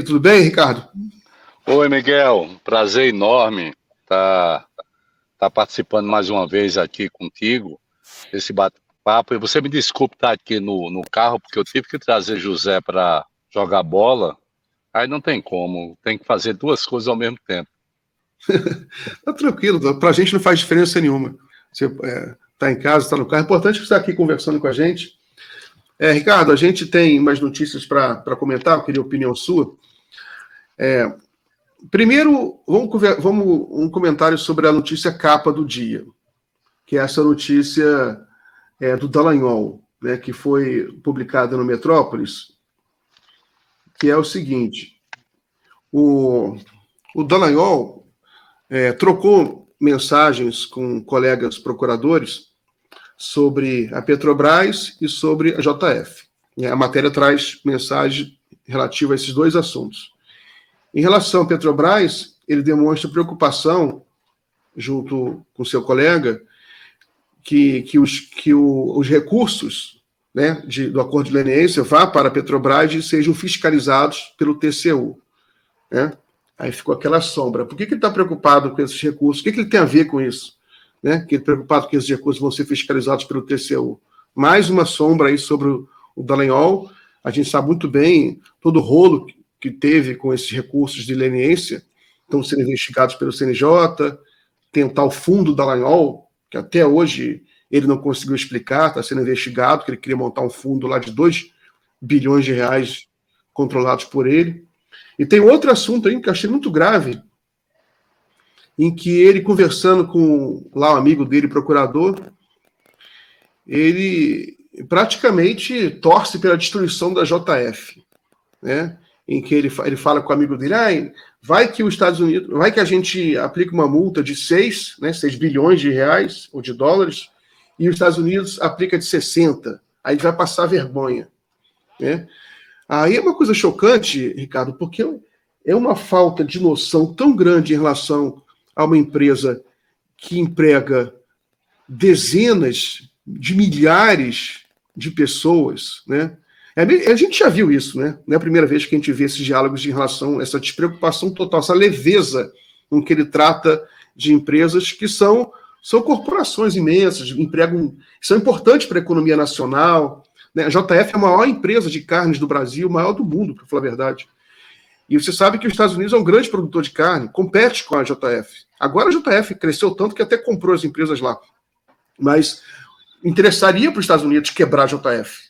Tudo bem, Ricardo? Oi, Miguel. Prazer enorme estar participando mais uma vez aqui contigo, desse bate-papo. E você me desculpe estar aqui no carro, porque eu tive que trazer José para jogar bola. Aí não tem como, tem que fazer duas coisas ao mesmo tempo. Tá tranquilo, pra gente não faz diferença nenhuma. Você tá em casa, tá no carro. É importante que você está aqui conversando com a gente. Ricardo, a gente tem mais notícias para comentar, eu queria a opinião sua. Primeiro, vamos um comentário sobre a notícia capa do dia, que é essa notícia do Dallagnol, né, que foi publicada no Metrópolis, que é o seguinte: o Dallagnol trocou mensagens com colegas procuradores sobre a Petrobras e sobre a JF. A matéria traz mensagem relativa a esses dois assuntos. Em relação à Petrobras, ele demonstra preocupação, junto com seu colega, que os recursos, né, do acordo de leniência vá para a Petrobras e sejam fiscalizados pelo TCU. Né? Aí ficou aquela sombra. Por que ele está preocupado com esses recursos? O que ele tem a ver com isso? Né? Que ele está preocupado que esses recursos vão ser fiscalizados pelo TCU. Mais uma sombra aí sobre o Dallagnol. A gente sabe muito bem todo o rolo que teve com esses recursos de leniência, estão sendo investigados pelo CNJ, tem o tal fundo Dallagnol, que até hoje ele não conseguiu explicar, está sendo investigado, que ele queria montar um fundo lá de 2 bilhões de reais controlados por ele. E tem outro assunto aí que eu achei muito grave, em que ele, conversando com lá o amigo dele, procurador, ele praticamente torce pela destruição da JF, né? Em que ele fala com o amigo dele, vai que os Estados Unidos, vai que a gente aplica uma multa de 6 bilhões de reais ou de dólares, e os Estados Unidos aplica de 60, aí a gente vai passar vergonha, né? Aí é uma coisa chocante, Ricardo, porque é uma falta de noção tão grande em relação a uma empresa que emprega dezenas de milhares de pessoas, né? A gente já viu isso, né? Não é a primeira vez que a gente vê esses diálogos em relação a essa despreocupação total, essa leveza com que ele trata de empresas que são corporações imensas, são importantes para a economia nacional, né? A JF é a maior empresa de carnes do Brasil, maior do mundo, para falar a verdade. E você sabe que os Estados Unidos é um grande produtor de carne, compete com a JF. Agora a JF cresceu tanto que até comprou as empresas lá. Mas interessaria para os Estados Unidos quebrar a JF,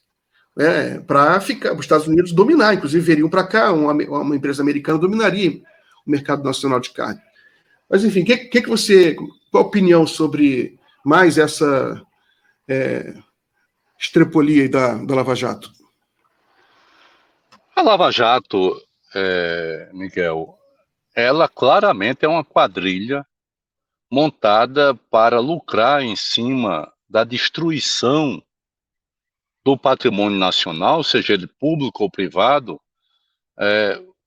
né, para ficar, os Estados Unidos dominar, inclusive veriam para cá, uma empresa americana dominaria o mercado nacional de carne. Mas enfim, qual a opinião sobre mais essa estrepolia aí da Lava Jato? A Lava Jato, Miguel, ela claramente é uma quadrilha montada para lucrar em cima da destruição do patrimônio nacional, seja ele público ou privado,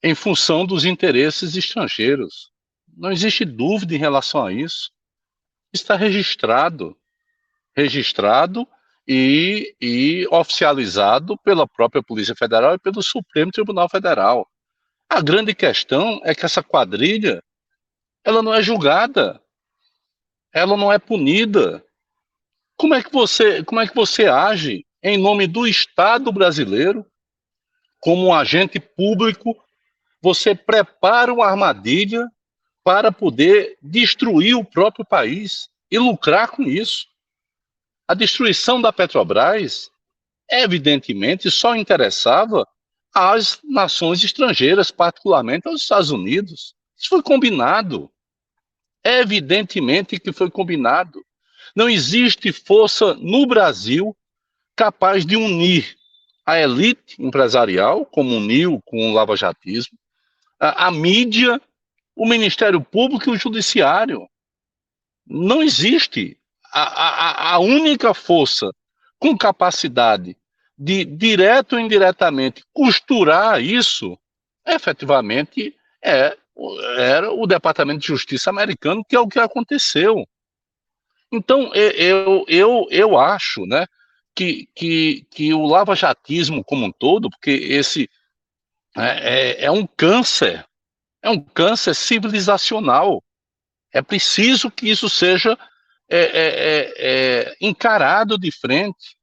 em função dos interesses estrangeiros. Não existe dúvida em relação a isso. Está registrado e oficializado pela própria Polícia Federal e pelo Supremo Tribunal Federal. A grande questão é que essa quadrilha, ela não é julgada, ela não é punida. Como é que você age em nome do Estado brasileiro, como um agente público? Você prepara uma armadilha para poder destruir o próprio país e lucrar com isso. A destruição da Petrobras, evidentemente, só interessava às nações estrangeiras, particularmente aos Estados Unidos. Isso foi combinado. Evidentemente que foi combinado. Não existe força no Brasil capaz de unir a elite empresarial, como uniu com o lavajatismo, a mídia, o Ministério Público e o Judiciário. Não existe. A única força com capacidade de, direto ou indiretamente, costurar isso, efetivamente, era o Departamento de Justiça americano, que é o que aconteceu. Então, eu acho, né, que o lavajatismo como um todo, porque É um câncer civilizacional. É preciso que isso seja encarado de frente.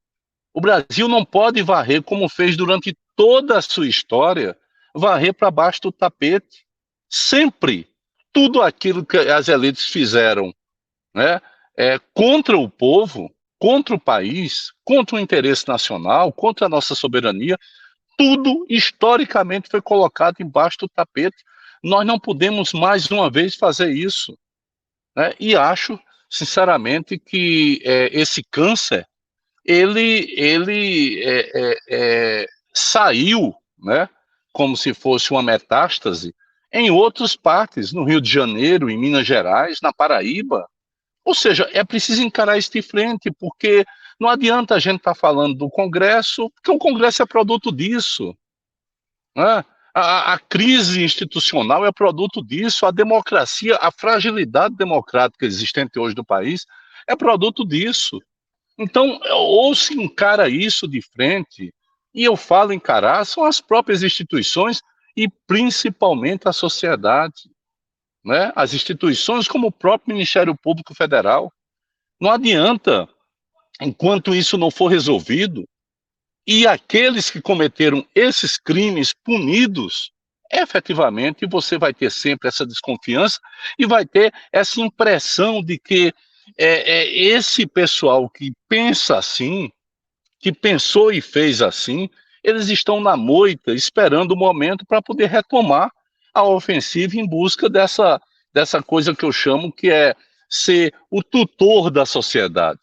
O Brasil não pode varrer, como fez durante toda a sua história, varrer para baixo do tapete. Sempre tudo aquilo que as elites fizeram, né, contra o povo, contra o país, contra o interesse nacional, contra a nossa soberania, tudo historicamente foi colocado embaixo do tapete. Nós não podemos mais uma vez fazer isso, né? E acho, sinceramente, que esse câncer ele saiu, né, como se fosse uma metástase, em outras partes, no Rio de Janeiro, em Minas Gerais, na Paraíba. Ou seja, é preciso encarar isso de frente, porque não adianta a gente estar falando do Congresso, porque o Congresso é produto disso, né? A crise institucional é produto disso, a democracia, a fragilidade democrática existente hoje no país é produto disso. Então, ou se encara isso de frente, e eu falo encarar, são as próprias instituições e principalmente a sociedade, né? As instituições como o próprio Ministério Público Federal. Não adianta, enquanto isso não for resolvido, e aqueles que cometeram esses crimes punidos, efetivamente você vai ter sempre essa desconfiança e vai ter essa impressão de que esse pessoal que pensa assim, que pensou e fez assim, eles estão na moita esperando o momento para poder retomar a ofensiva em busca dessa coisa que eu chamo que é ser o tutor da sociedade.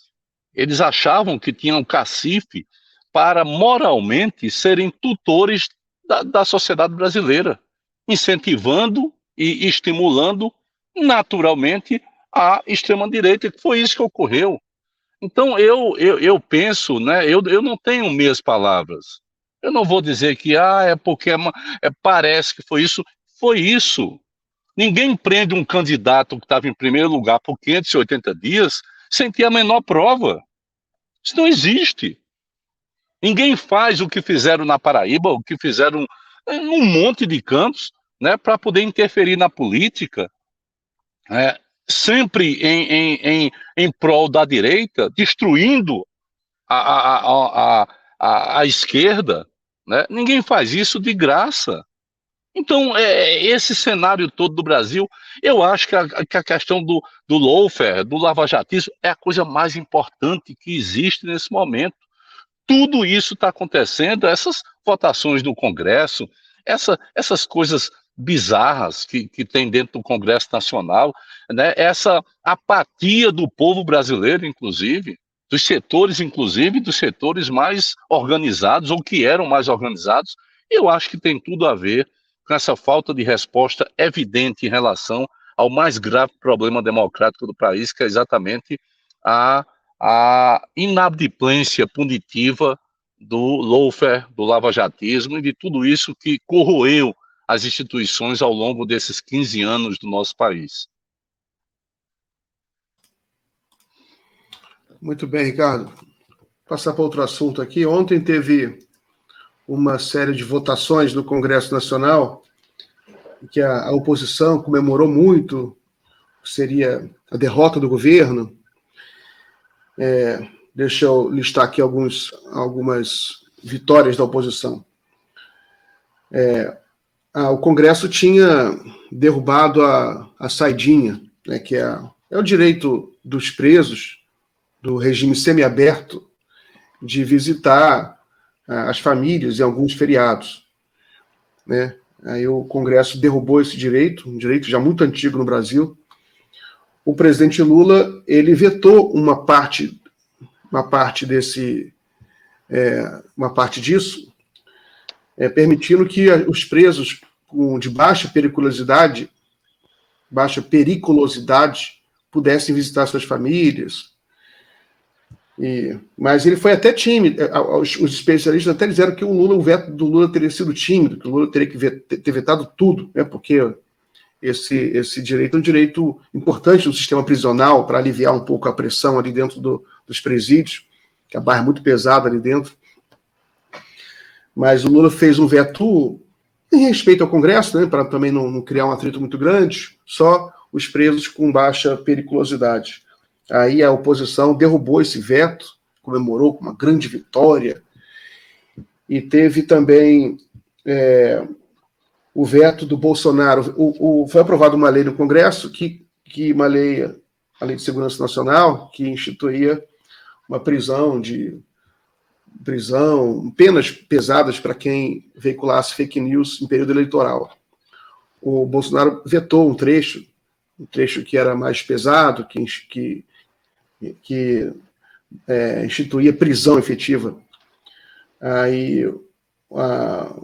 Eles achavam que tinham cacife para moralmente serem tutores da sociedade brasileira, incentivando e estimulando naturalmente a extrema-direita, que foi isso que ocorreu. Então, eu penso, né, eu não tenho meias palavras. Eu não vou dizer que é porque parece que foi isso. Foi isso. Ninguém prende um candidato que estava em primeiro lugar por 580 dias sem ter a menor prova. Isso não existe. Ninguém faz o que fizeram na Paraíba, o que fizeram em um monte de cantos, né, para poder interferir na política, sempre em prol da direita, destruindo a esquerda, né? Ninguém faz isso de graça. Então, esse cenário todo do Brasil, eu acho que a questão do lawfare, do lavajatismo, é a coisa mais importante que existe nesse momento. Tudo isso está acontecendo, essas votações do Congresso, essas coisas bizarras que tem dentro do Congresso Nacional, né? Essa apatia do povo brasileiro, inclusive, dos setores mais organizados, ou que eram mais organizados, eu acho que tem tudo a ver com essa falta de resposta evidente em relação ao mais grave problema democrático do país, que é exatamente a inadimplência punitiva do lawfare, do lavajatismo e de tudo isso que corroeu as instituições ao longo desses 15 anos do nosso país. Muito bem, Ricardo. Vou passar para outro assunto aqui. Ontem teve uma série de votações no Congresso Nacional que a oposição comemorou muito, seria a derrota do governo. Deixa eu listar aqui algumas vitórias da oposição. O Congresso tinha derrubado a saidinha, né, que é o direito dos presos do regime semiaberto de visitar as famílias em alguns feriados, né? Aí o Congresso derrubou esse direito, um direito já muito antigo no Brasil. O presidente Lula, ele vetou uma parte disso, permitindo que os presos de baixa periculosidade pudessem visitar suas famílias. Mas ele foi até tímido. Os especialistas até disseram que o veto do Lula teria sido tímido, que o Lula teria que ter vetado tudo, né, porque esse direito é um direito importante no sistema prisional para aliviar um pouco a pressão ali dentro dos presídios, que a barra é muito pesada ali dentro. Mas o Lula fez um veto Em respeito ao Congresso, né, para também não criar um atrito muito grande, só os presos com baixa periculosidade. Aí a oposição derrubou esse veto, comemorou com uma grande vitória, e teve também o veto do Bolsonaro. Foi aprovada uma lei no Congresso, uma lei, a Lei de Segurança Nacional, que instituía uma penas pesadas para quem veiculasse fake news em período eleitoral. O Bolsonaro vetou um trecho que era mais pesado, que instituía prisão efetiva. Aí a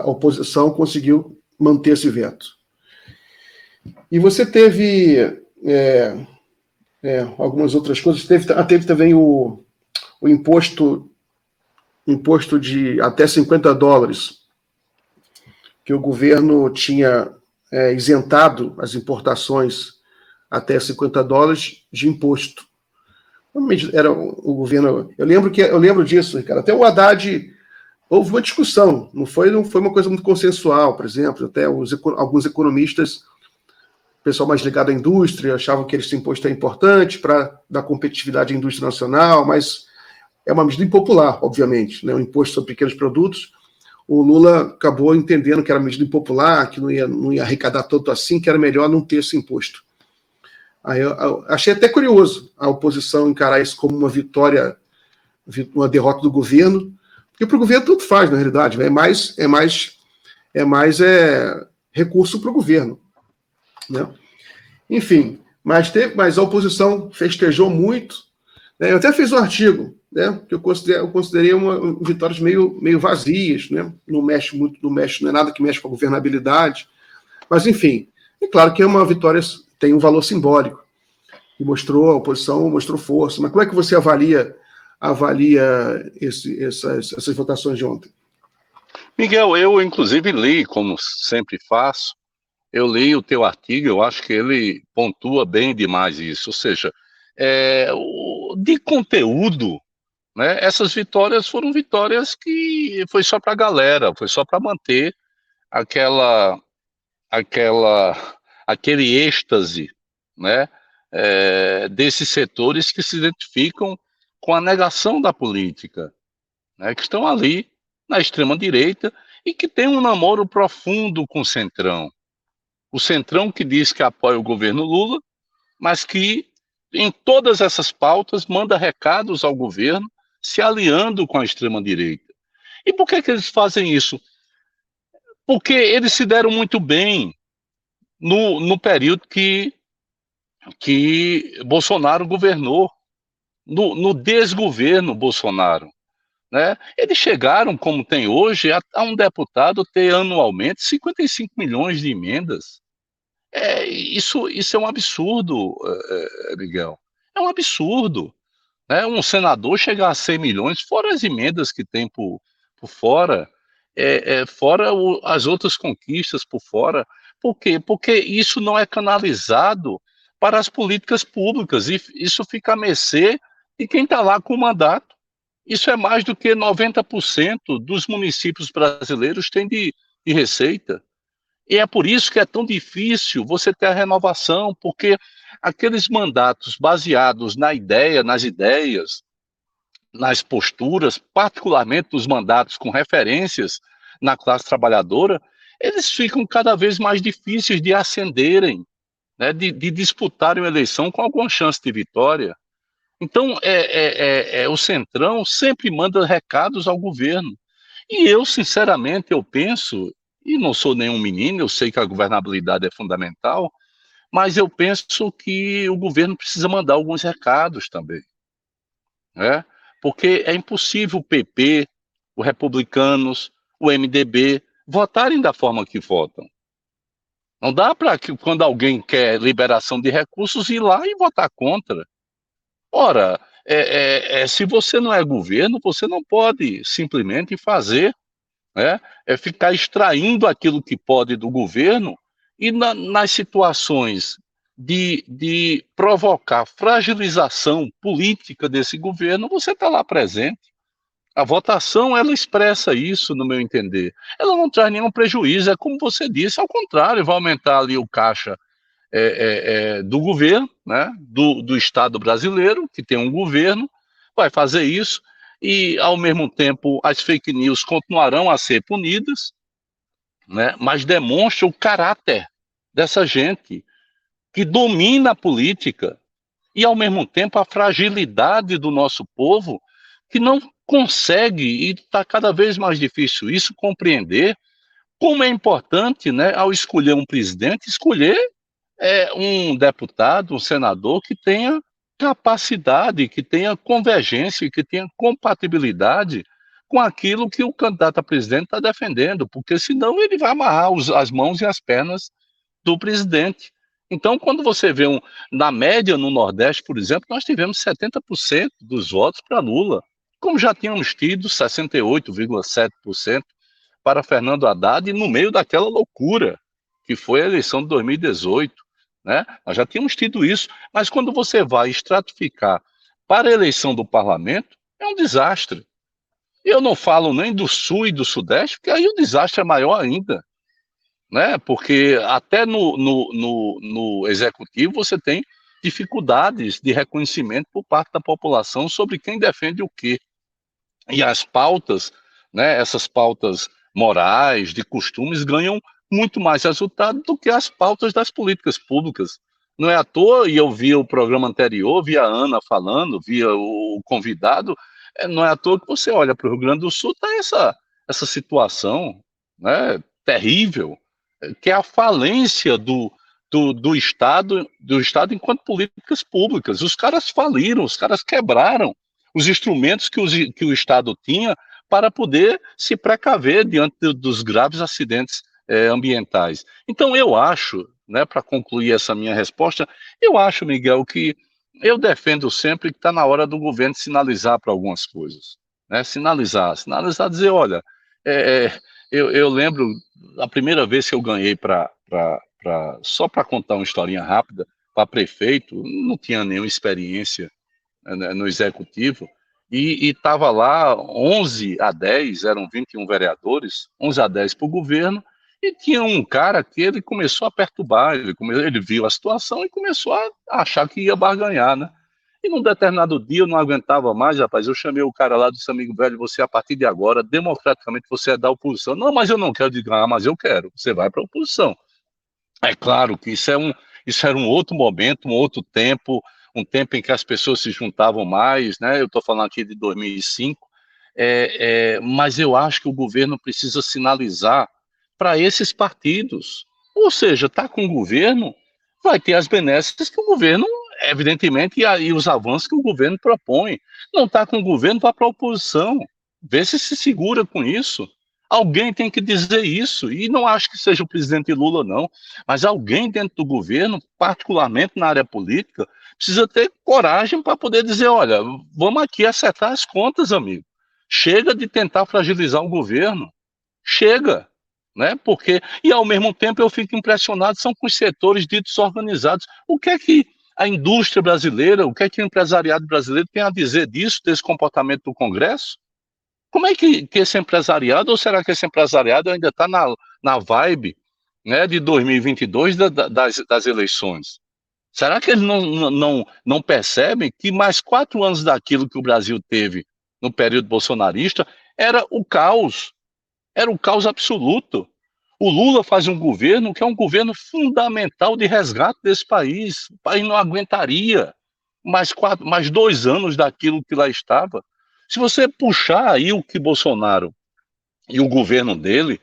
oposição conseguiu manter esse veto. E você teve algumas outras coisas. Teve também o imposto de até $50, que o governo tinha isentado as importações até $50 de imposto. Era o governo. Eu lembro disso, Ricardo. Até o Haddad houve uma discussão, não foi uma coisa muito consensual, por exemplo. Até alguns economistas, pessoal mais ligado à indústria, achavam que esse imposto é importante para dar competitividade à indústria nacional, mas é uma medida impopular, obviamente, né? O imposto sobre pequenos produtos. O Lula acabou entendendo que era uma medida impopular, que não ia arrecadar tanto assim, que era melhor não ter esse imposto. Aí eu achei até curioso a oposição encarar isso como uma vitória, uma derrota do governo, porque para o governo tudo faz, na realidade, é mais recurso para o governo, né? Enfim, mas a oposição festejou muito, né? Eu até fiz um artigo, né, que eu considerei vitórias meio vazias, né? Não é nada que mexe com a governabilidade, mas enfim, é claro que é uma vitória, tem um valor simbólico, e a oposição mostrou força. Mas como é que você avalia essas votações de ontem? Miguel, eu inclusive li, como sempre faço, eu li o teu artigo, eu acho que ele pontua bem demais isso, ou seja, de conteúdo, né, essas vitórias foram vitórias que foi só para a galera, foi só para manter aquele êxtase, né, desses setores que se identificam com a negação da política, né, que estão ali na extrema-direita e que tem um namoro profundo com o Centrão. O Centrão que diz que apoia o governo Lula, mas que em todas essas pautas manda recados ao governo se aliando com a extrema-direita. E por que eles fazem isso? Porque eles se deram muito bem no período que Bolsonaro governou, no desgoverno Bolsonaro, né? Eles chegaram, como tem hoje, a um deputado ter anualmente 55 milhões de emendas. Isso é um absurdo, Miguel. É um absurdo, né? Um senador chegar a 100 milhões, fora as emendas que tem por fora, fora as outras conquistas por fora. Por quê? Porque isso não é canalizado para as políticas públicas, e isso fica a mercê de quem está lá com o mandato. Isso é mais do que 90% dos municípios brasileiros têm de receita. E é por isso que é tão difícil você ter a renovação, porque aqueles mandatos baseados nas ideias, nas posturas, particularmente dos mandatos com referências na classe trabalhadora, eles ficam cada vez mais difíceis de ascenderem, né, de disputarem uma eleição com alguma chance de vitória. Então, o Centrão sempre manda recados ao governo. E eu, sinceramente, eu penso, e não sou nenhum menino, eu sei que a governabilidade é fundamental, mas eu penso que o governo precisa mandar alguns recados também, né? Porque é impossível o PP, os republicanos, o MDB votarem da forma que votam. Não dá para que, quando alguém quer liberação de recursos, ir lá e votar contra. Ora, se você não é governo, você não pode simplesmente fazer, né, ficar extraindo aquilo que pode do governo e nas situações de provocar fragilização política desse governo, você está lá presente. A votação, ela expressa isso, no meu entender. Ela não traz nenhum prejuízo, é como você disse, ao contrário, vai aumentar ali o caixa do governo, né, do Estado brasileiro, que tem um governo, vai fazer isso, e, ao mesmo tempo, as fake news continuarão a ser punidas, né, mas demonstra o caráter dessa gente que domina a política e, ao mesmo tempo, a fragilidade do nosso povo, que não consegue, e está cada vez mais difícil isso, compreender como é importante, né, ao escolher um presidente, escolher um deputado, um senador que tenha capacidade, que tenha convergência, que tenha compatibilidade com aquilo que o candidato a presidente está defendendo, porque senão ele vai amarrar as mãos e as pernas do presidente. Então, quando você vê na média no Nordeste, por exemplo, nós tivemos 70% dos votos para Lula, como já tínhamos tido 68,7% para Fernando Haddad, no meio daquela loucura que foi a eleição de 2018, né? Nós já tínhamos tido isso, mas quando você vai estratificar para a eleição do parlamento, é um desastre. Eu não falo nem do Sul e do Sudeste, porque aí o desastre é maior ainda, né? Porque até no Executivo você tem dificuldades de reconhecimento por parte da população sobre quem defende o quê. E as pautas, né, essas pautas morais, de costumes, ganham muito mais resultado do que as pautas das políticas públicas. Não é à toa, e eu vi o programa anterior, vi a Ana falando, vi o convidado, não é à toa que você olha para o Rio Grande do Sul, está essa situação, né, terrível, que é a falência do Estado enquanto políticas públicas. Os caras faliram, os caras quebraram os instrumentos que o Estado tinha para poder se precaver diante dos graves acidentes ambientais. Então, eu acho, né, para concluir essa minha resposta, eu acho, Miguel, que eu defendo sempre que está na hora do governo sinalizar para algumas coisas. Né? Sinalizar, dizer, olha, eu lembro a primeira vez que eu ganhei só para contar uma historinha rápida, para prefeito, não tinha nenhuma experiência, né, no executivo, e estava lá 11 a 10, eram 21 vereadores, 11 a 10 para o governo, e tinha um cara que ele começou a perturbar, ele viu a situação e começou a achar que ia barganhar, né? E num determinado dia eu não aguentava mais, rapaz, eu chamei o cara lá, disse, amigo velho, você a partir de agora, democraticamente, você é da oposição. Não, mas eu não quero, mas eu quero, você vai para a oposição. É claro que isso era um outro momento, um outro tempo, um tempo em que as pessoas se juntavam mais, né? Eu estou falando aqui de 2005, mas eu acho que o governo precisa sinalizar para esses partidos. Ou seja, está com o governo, vai ter as benesses que o governo, evidentemente, e os avanços que o governo propõe. Não está com o governo, vá para a oposição. Vê se segura com isso. Alguém tem que dizer isso, e não acho que seja o presidente Lula, não, mas alguém dentro do governo, particularmente na área política, precisa ter coragem para poder dizer, olha, vamos aqui acertar as contas, amigo. Chega de tentar fragilizar o governo. Chega, né? Porque, e ao mesmo tempo eu fico impressionado, são com os setores ditos organizados. O que é que a indústria brasileira, o que é que o empresariado brasileiro tem a dizer disso, desse comportamento do Congresso? Como é que esse empresariado, ou será que esse empresariado ainda está na vibe, né, de 2022 das eleições? Será que eles não percebem que mais 4 anos daquilo que o Brasil teve no período bolsonarista era o caos absoluto? O Lula faz um governo que é um governo fundamental de resgate desse país. O país não aguentaria mais 2 anos daquilo que lá estava. Se você puxar aí o que Bolsonaro e o governo dele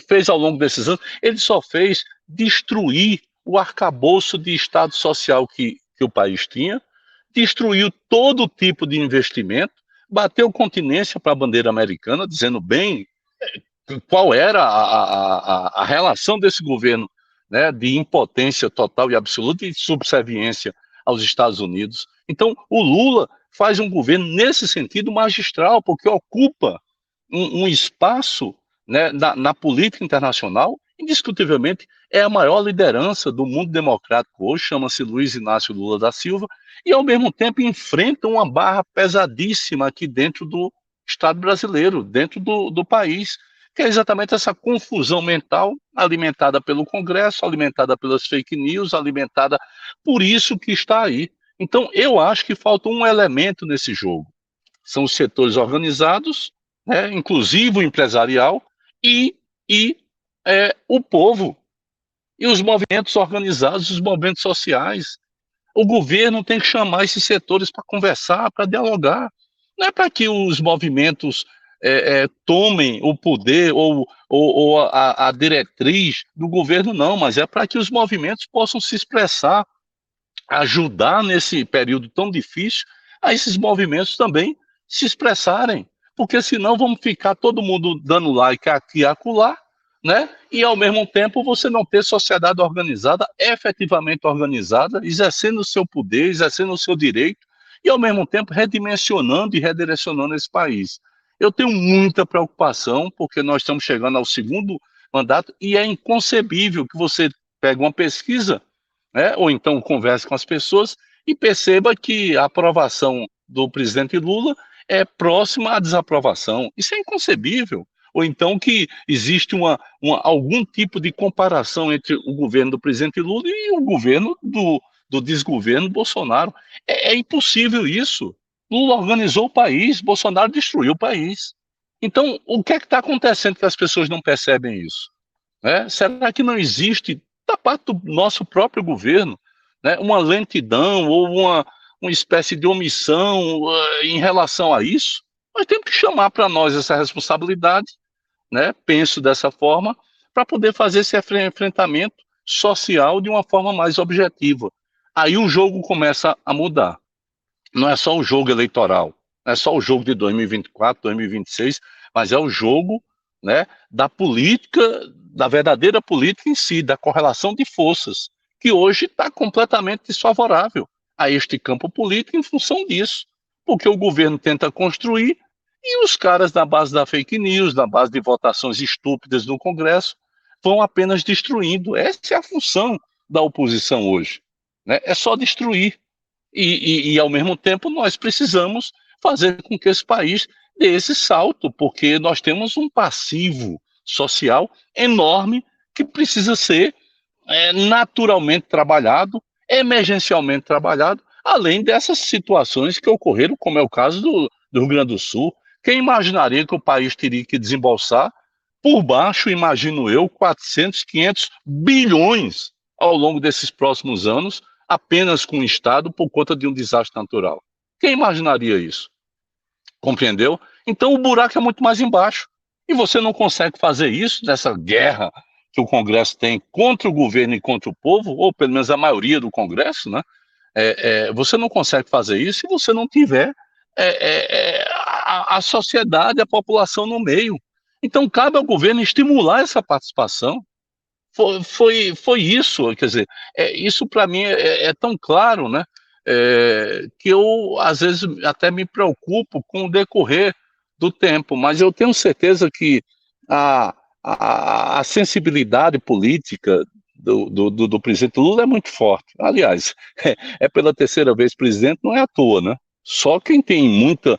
fez ao longo desses anos, ele só fez destruir o arcabouço de Estado social que o país tinha, destruiu todo tipo de investimento, bateu continência para a bandeira americana, dizendo bem qual era a relação desse governo, né, de impotência total e absoluta e de subserviência aos Estados Unidos. Então, o Lula faz um governo nesse sentido magistral, porque ocupa um espaço, né, na política internacional, indiscutivelmente é a maior liderança do mundo democrático hoje, chama-se Luiz Inácio Lula da Silva, e ao mesmo tempo enfrenta uma barra pesadíssima aqui dentro Estado brasileiro, dentro do país, que é exatamente essa confusão mental alimentada pelo Congresso, alimentada pelas fake news, alimentada por isso que está aí. Então, eu acho que falta um elemento nesse jogo. São os setores organizados, né, inclusive o empresarial, e, e o povo, e os movimentos organizados, os movimentos sociais. O governo tem que chamar esses setores para conversar, para dialogar. Não é para que os movimentos tomem o poder ou a diretriz do governo, não, mas é para que os movimentos possam se expressar, ajudar nesse período tão difícil a esses movimentos também se expressarem. Porque senão vamos ficar todo mundo dando like aqui e acolá, né? E ao mesmo tempo você não ter sociedade organizada, efetivamente organizada, exercendo o seu poder, exercendo o seu direito, e ao mesmo tempo redimensionando e redirecionando esse país. Eu tenho muita preocupação, porque nós estamos chegando ao segundo mandato, e é inconcebível que você pegue uma pesquisa, né, ou então converse com as pessoas e perceba que a aprovação do presidente Lula é próxima à desaprovação. Isso é inconcebível. Ou então que existe algum tipo de comparação entre o governo do presidente Lula e o governo do desgoverno Bolsonaro. É impossível isso. Lula organizou o país, Bolsonaro destruiu o país. Então, o que é que está acontecendo que as pessoas não percebem isso? Será que não existe, da parte do nosso próprio governo, né, uma lentidão ou uma espécie de omissão em relação a isso? Nós temos que chamar para nós essa responsabilidade, né, penso dessa forma, para poder fazer esse enfrentamento social de uma forma mais objetiva. Aí o jogo começa a mudar. Não é só o jogo eleitoral, não é só o jogo de 2024, 2026, mas é o jogo, né, da política, da verdadeira política em si, da correlação de forças, que hoje está completamente desfavorável a este campo político em função disso, porque o governo tenta construir e os caras na base da fake news, na base de votações estúpidas no Congresso, vão apenas destruindo. Essa é a função da oposição hoje, né? É só destruir. E, ao mesmo tempo, nós precisamos fazer com que esse país dê esse salto, porque nós temos um passivo social enorme que precisa ser naturalmente trabalhado, emergencialmente trabalhado, além dessas situações que ocorreram, como é o caso do Rio Grande do Sul. Quem imaginaria que o país teria que desembolsar por baixo, imagino eu, 400, 500 bilhões ao longo desses próximos anos, apenas com o Estado por conta de um desastre natural? Quem imaginaria isso? Compreendeu? Então o buraco é muito mais embaixo. E você não consegue fazer isso nessa guerra que o Congresso tem contra o governo e contra o povo, ou pelo menos a maioria do Congresso, né? Você não consegue fazer isso se você não tiver a sociedade, a população no meio. Então cabe ao governo estimular essa participação. Foi isso, quer dizer, isso para mim é tão claro, né, que eu às vezes até me preocupo com o decorrer do tempo, mas eu tenho certeza que a sensibilidade política do presidente Lula é muito forte. Aliás, é pela terceira vez presidente, não é à toa, né? Só quem tem muito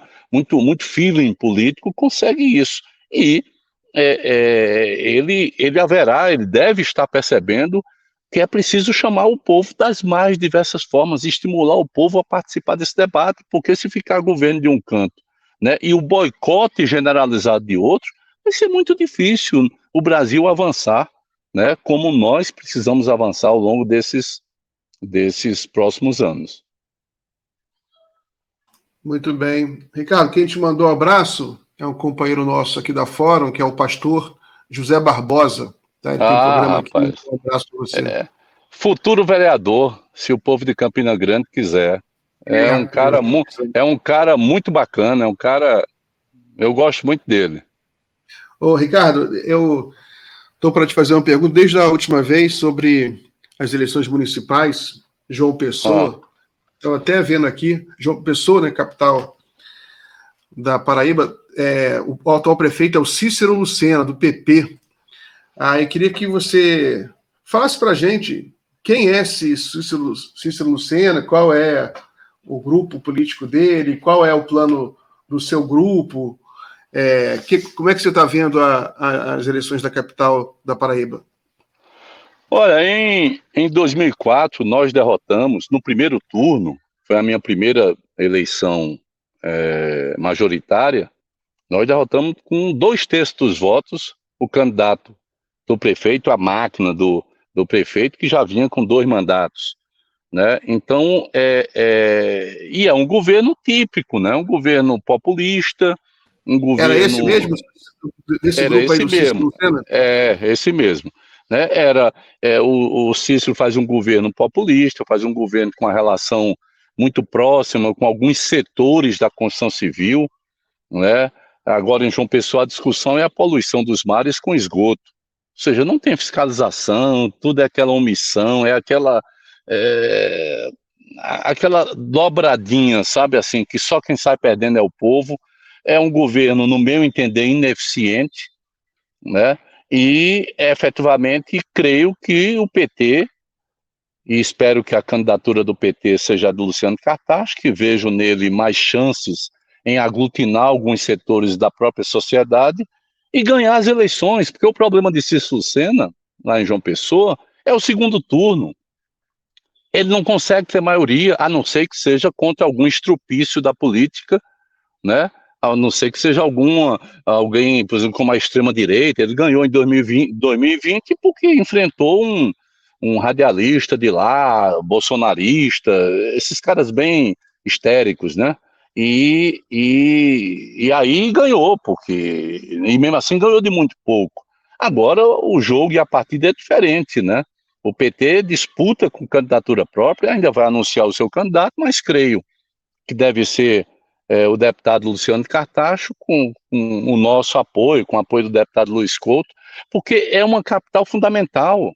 feeling político consegue isso. E ele deve estar percebendo que é preciso chamar o povo das mais diversas formas, estimular o povo a participar desse debate, porque se ficar governo de um canto, né, e o boicote generalizado de outro, vai ser muito difícil o Brasil avançar, né, como nós precisamos avançar ao longo desses próximos anos. Muito bem. Ricardo, quem te mandou um abraço é um companheiro nosso aqui da Fórum, que é o pastor José Barbosa. Tá? Ele tem um programa aqui. Rapaz, Um abraço para você. Futuro vereador, se o povo de Campina Grande quiser. É um cara muito bacana, eu gosto muito dele. Ô, Ricardo, eu estou para te fazer uma pergunta desde a última vez sobre as eleições municipais. João Pessoa, estou até vendo aqui, João Pessoa, né, capital da Paraíba, o atual prefeito é o Cícero Lucena, do PP. Eu queria que você falasse para a gente quem é esse Cícero Lucena, qual é o grupo político dele, qual é o plano do seu grupo, Como é que você está vendo as eleições da capital da Paraíba? Olha, em 2004, nós derrotamos, no primeiro turno, foi a minha primeira eleição majoritária, nós derrotamos com 2/3 dos votos o candidato do prefeito, a máquina do prefeito, que já vinha com 2 mandatos. Né? Então, e é um governo típico, né? Um governo populista, um governo... Era esse mesmo? Desse Era grupo aí esse do Cícero mesmo, Lucena? esse mesmo. Né? O Cícero faz um governo populista, faz um governo com uma relação muito próxima com alguns setores da construção civil, né? Agora, em João Pessoa, a discussão é a poluição dos mares com esgoto. Ou seja, não tem fiscalização, tudo é aquela omissão, é, aquela dobradinha, sabe, assim, que só quem sai perdendo é o povo. É um governo, no meu entender, ineficiente, né? E, efetivamente, creio que o PT, e espero que a candidatura do PT seja a do Luciano Cartaz, que vejo nele mais chances em aglutinar alguns setores da própria sociedade e ganhar as eleições, porque o problema de Cícero Lucena, lá em João Pessoa, é o segundo turno. Ele não consegue ter maioria, a não ser que seja contra algum estrupício da política, né? A não ser que seja alguém, por exemplo, como a extrema-direita. Ele ganhou em 2020 porque enfrentou um radialista de lá, bolsonarista, esses caras bem histéricos, né? E aí ganhou, e mesmo assim ganhou de muito pouco. Agora o jogo e a partida é diferente, né? O PT disputa com candidatura própria, ainda vai anunciar o seu candidato, mas creio que deve ser o deputado Luciano Cartacho, com o nosso apoio, com o apoio do deputado Luiz Couto, porque é uma capital fundamental.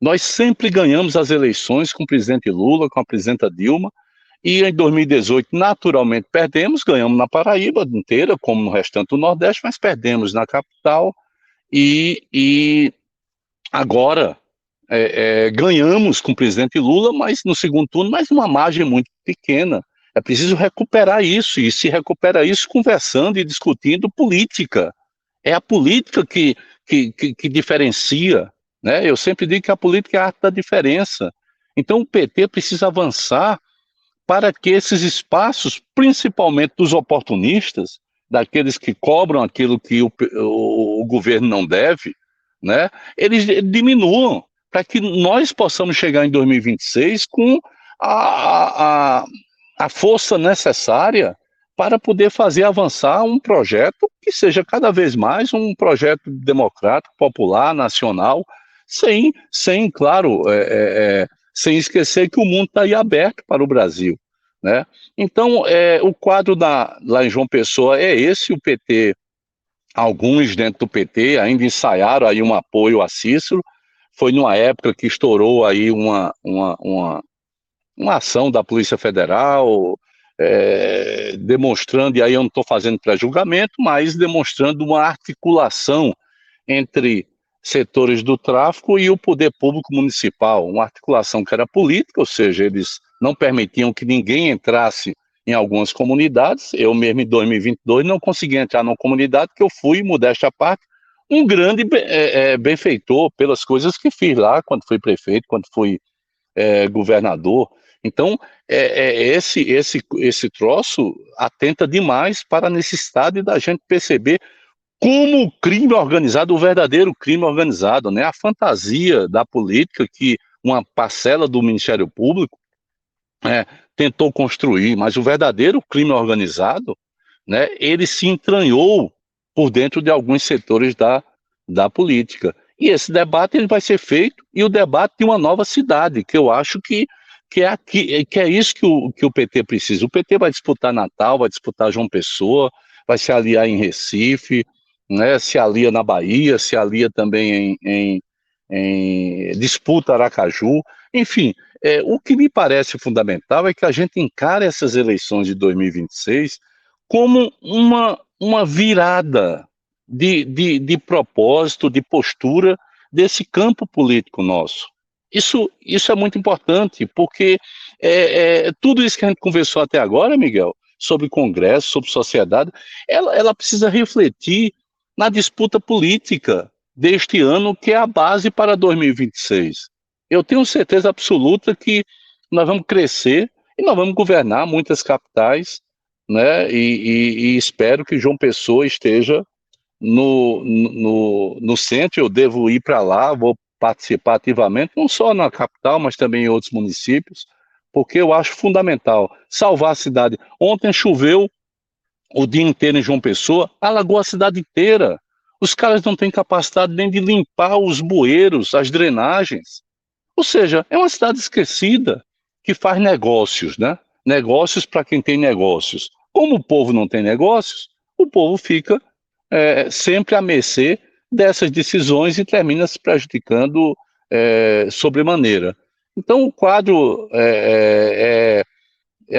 Nós sempre ganhamos as eleições com o presidente Lula, com a presidenta Dilma, e em 2018, naturalmente, perdemos, ganhamos na Paraíba inteira, como no restante do Nordeste, mas perdemos na capital, e agora ganhamos com o presidente Lula, mas no segundo turno, mas numa margem muito pequena. É preciso recuperar isso, e se recupera isso conversando e discutindo política. É a política que diferencia, né? Eu sempre digo que a política é a arte da diferença. Então o PT precisa avançar para que esses espaços, principalmente dos oportunistas, daqueles que cobram aquilo que o governo não deve, né, eles diminuam, para que nós possamos chegar em 2026 com a, a, a força necessária para poder fazer avançar um projeto que seja cada vez mais um projeto democrático, popular, nacional, claro, sem esquecer que o mundo está aí aberto para o Brasil, né? Então, o quadro lá em João Pessoa é esse. O PT, alguns dentro do PT ainda ensaiaram aí um apoio a Cícero. Foi numa época que estourou aí uma ação da Polícia Federal, demonstrando, e aí eu não estou fazendo pré-julgamento, mas demonstrando uma articulação entre setores do tráfico e o poder público municipal, uma articulação que era política, ou seja, eles não permitiam que ninguém entrasse em algumas comunidades. Eu mesmo, em 2022, não consegui entrar numa comunidade, que eu fui, modéstia à parte, um grande benfeitor pelas coisas que fiz lá, quando fui prefeito, quando fui governador. Então, esse troço atenta demais para a necessidade da gente perceber como o crime organizado, o verdadeiro crime organizado, né? A fantasia da política que uma parcela do Ministério Público tentou construir, mas o verdadeiro crime organizado, né, ele se entranhou por dentro de alguns setores da política. E esse debate ele vai ser feito, e o debate de uma nova cidade, que eu acho que é isso que o PT precisa. O PT vai disputar Natal, vai disputar João Pessoa, vai se aliar em Recife, né, se alia na Bahia, se alia também em disputa Aracaju. Enfim, o que me parece fundamental é que a gente encare essas eleições de 2026 como uma virada de propósito, de postura desse campo político nosso. Isso é muito importante, porque tudo isso que a gente conversou até agora, Miguel, sobre Congresso, sobre sociedade, ela precisa refletir na disputa política deste ano, que é a base para 2026. Eu tenho certeza absoluta que nós vamos crescer e nós vamos governar muitas capitais, né? E espero que João Pessoa esteja no centro. Eu devo ir para lá, vou participar ativamente, não só na capital, mas também em outros municípios, porque eu acho fundamental salvar a cidade. Ontem choveu o dia inteiro em João Pessoa, alagou a cidade inteira. Os caras não têm capacidade nem de limpar os bueiros, as drenagens. Ou seja, é uma cidade esquecida que faz negócios, né? Negócios para quem tem negócios. Como o povo não tem negócios, o povo fica sempre à mercê dessas decisões e termina se prejudicando sobremaneira. Então, o quadro é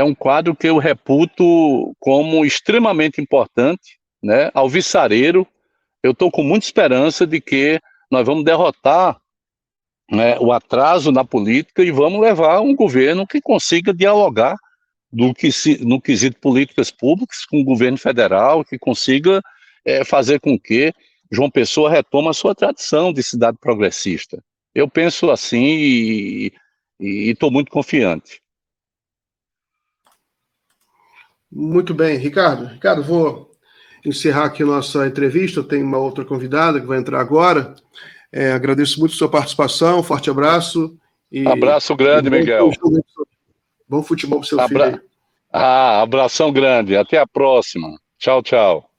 um quadro que eu reputo como extremamente importante, né? Alvissareiro. Eu estou com muita esperança de que nós vamos derrotar, né, o atraso na política e vamos levar um governo que consiga dialogar no quesito políticas públicas com o governo federal, que consiga fazer com que João Pessoa retome a sua tradição de cidade progressista. Eu penso assim e estou muito confiante. Muito bem, Ricardo. Ricardo, vou encerrar aqui a nossa entrevista. Tem uma outra convidada que vai entrar agora. Agradeço muito a sua participação. Forte abraço. Abraço grande, Miguel. Bom futebol para o seu filho aí. Abração grande. Até a próxima. Tchau, tchau.